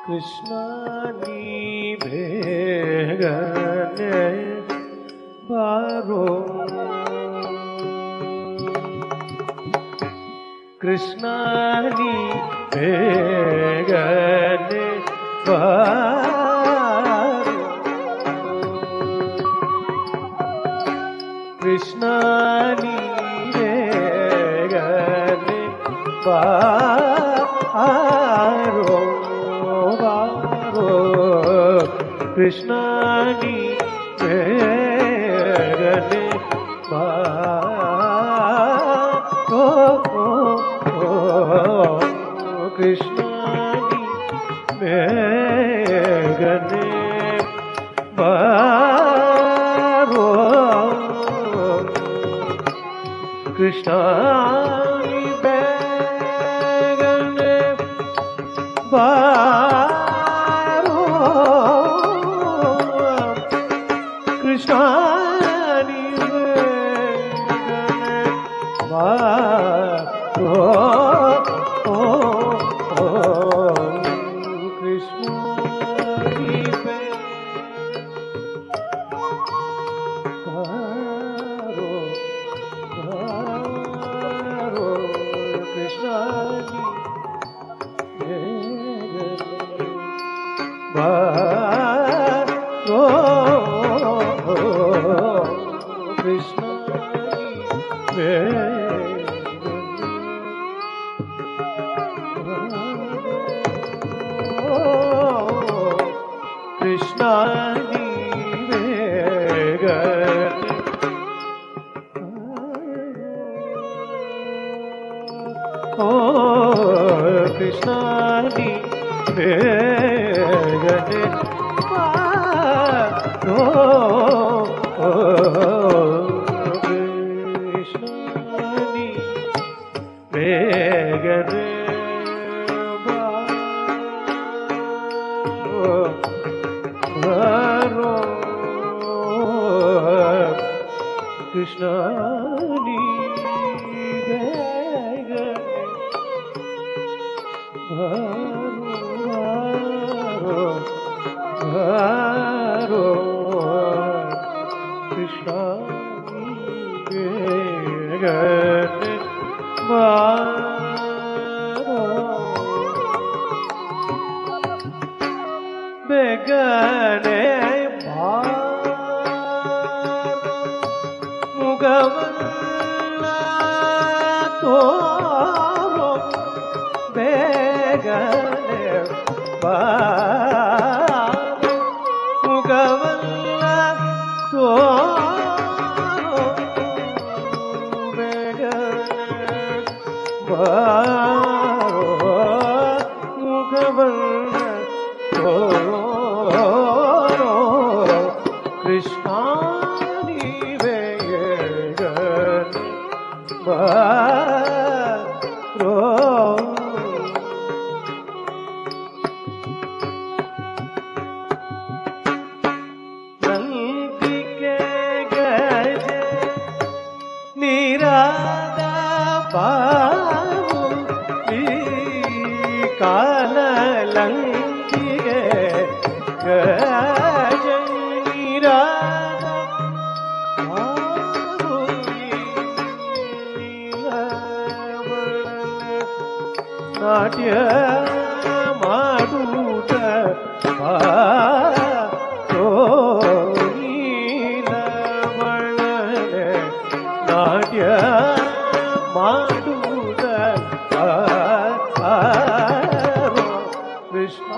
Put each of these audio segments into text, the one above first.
कृष्णा नी बेगने बारो कृष्णा नी बेगने बारो कृष्णा नी बेगने बारो कृष्णा नी बेगने बारो कृष्णा नी बेगने बारो कृष्णा नी बेगने बारो कृष्णा नी बेगने बारो कृष्णा नी बारो कृष्णा नी बारो कृष्णा कृष्णा नी बेगने कृष्णा नी बेगने बारो कृष्णा नी बेगने बारो कृष्णा नी बेगने बारो कृष्णा नी बेगने बारो बेगने बारो मुगवल्ला तोरो बेगने बारो मुगवल्ला तोरो बेगने बारो मुगवल्ला तोरो कृष्णा नी बेगने बारो नंदिके गजे निराद बाबू काल लंकिगे गजे निराद बाबू ನಾಟ್ಯ ಮಾಡುತ್ತ ನೀಲವಣನೆ ನಾಟ್ಯ ಮಾಡುತ್ತ ಕೃಷ್ಣ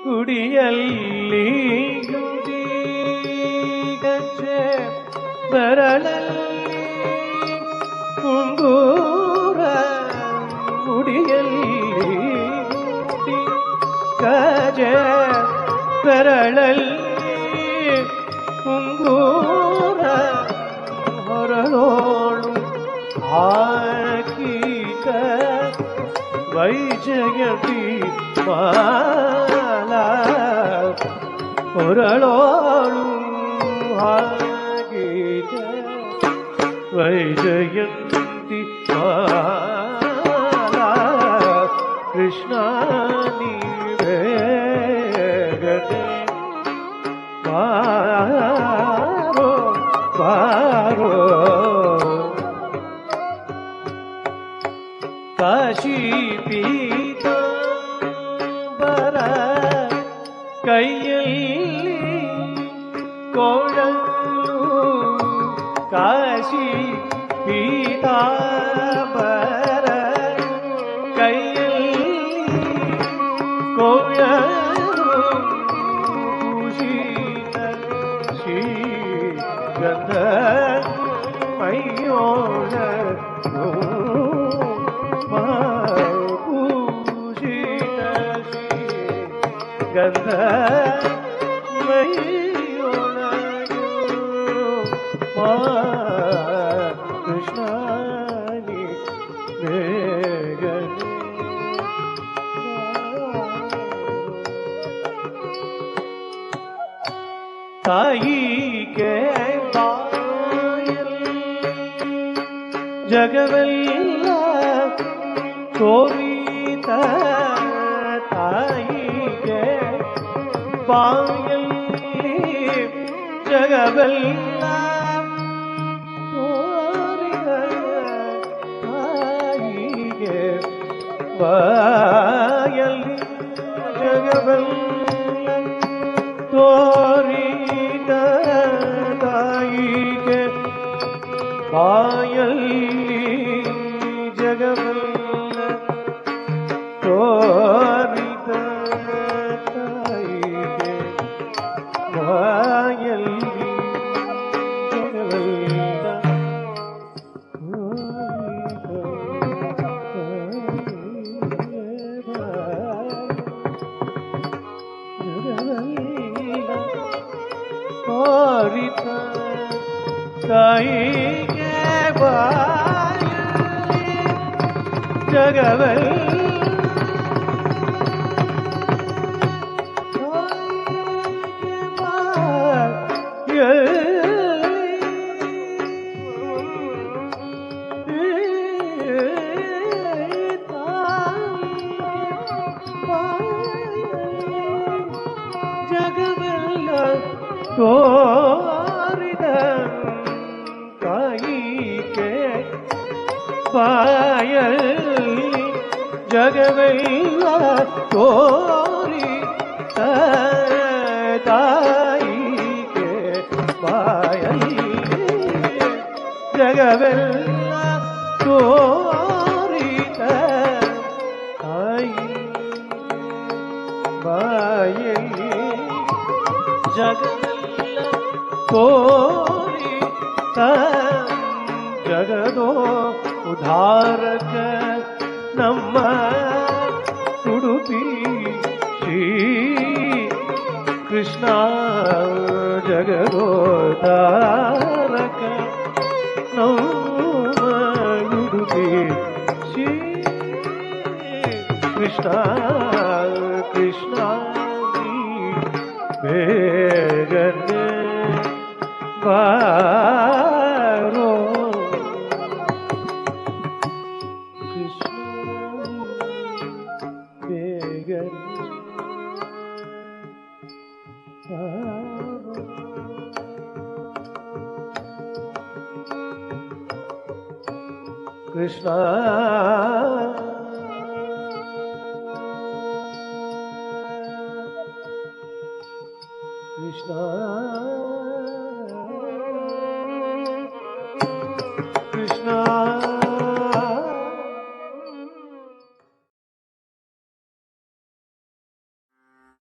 ಗುಡಿಯಲ್ಲಿ ಗಜ್ಜೆ ಬರಳಲ್ಲಿ ಕುಂಗೂರ ಗುಡಿಯಲ್ಲಿ ಗಜೆ ಬರಳಲ್ಲಿ ಕುಂಗೂರ ಹೊರಳೋಳು ಹಾಕೀಕ ವೈಜಯತಿ ಮಾಲಾ ಹೊರಳೋಳು ಹಾಗೀಕ ವೈಜಯಂತಿ ಮಾಲಾ ಕೃಷ್ಣ ನೀವೇ ಗದೆ ಬಾರೋ ಬಾರೋ ಕಾಶಿ ಪೀತಾಂಬರ ಕೈಯಲ್ಲಿ ಕೊಳಲು ಕಾಶಿ ಪೀತಾಂಬರ ಕೈಯಲ್ಲಿ ಕೊಳಲು ಭೂಷಿತ ಶ್ರೀಗಂಧ ಮೈಯೋಳ ಭೂಷಿತ ಗಂಧ ಮೈಯೊಳಗು ಕೃಷ್ಣನಿ ಬೇಗನೆ ತಾಯಿಗೆ ಬಾಯಲ್ಲಿ ಜಗವೆಲ್ಲ ತೋರಿತ ತಾಯಿಗೆ ಬಾಯಲ್ಲಿ ಜಗವೆಲ್ಲ ತೋರಿದ ತಾಯಿಗೆ ಬಾಯಲ್ಲಿ ಜಗವೆಲ್ಲ ತೋರಿದ ತಾಯಿಗೆ ಬಾಯಲ್ಲಿ ಜಗವೆಲ್ಲ ತೋರಿದ ತಾಯಿಗೆ ಬಾಯಲ್ಲಿ ಜಗವೆಲ್ಲ ತೋರಿದ ತಾಯಿಗೆ ಬಾಯಲ್ಲಿ ಜಗವೆಲ್ಲ ಜಗವೆಲ್ಲ ತೋರಿದ ತಾಯಿಗೆ ಬಾಯಲ್ಲಿ ಜಗವೆಲ್ಲ ತೋರಿದ ತಾಯಿಗೆ ಬಾಯಲ್ಲಿ ಜಗವೆಲ್ಲ ತೋರಿದ ತಾಯಿ ಬಾಯಲ್ಲಿ ಜಗವೆಲ್ಲ ತೋರಿತ ಜಗದೋ ಉದ್ಧಾರಕ ನಮ್ಮ ಉಡುಪಿ ಶ್ರೀ ಕೃಷ್ಣ ಜಗದೋದ್ಧಾರಕ ನಮ್ಮ ಉಡುಪಿ ಶ್ರೀ ಕೃಷ್ಣ ಕೃಷ್ಣ ಬೇಗನೆ ಬಾರೋ ಕೃಷ್ಣ ಬೇಗನೆ ಕೃಷ್ಣ ಕೃಷ್ಣ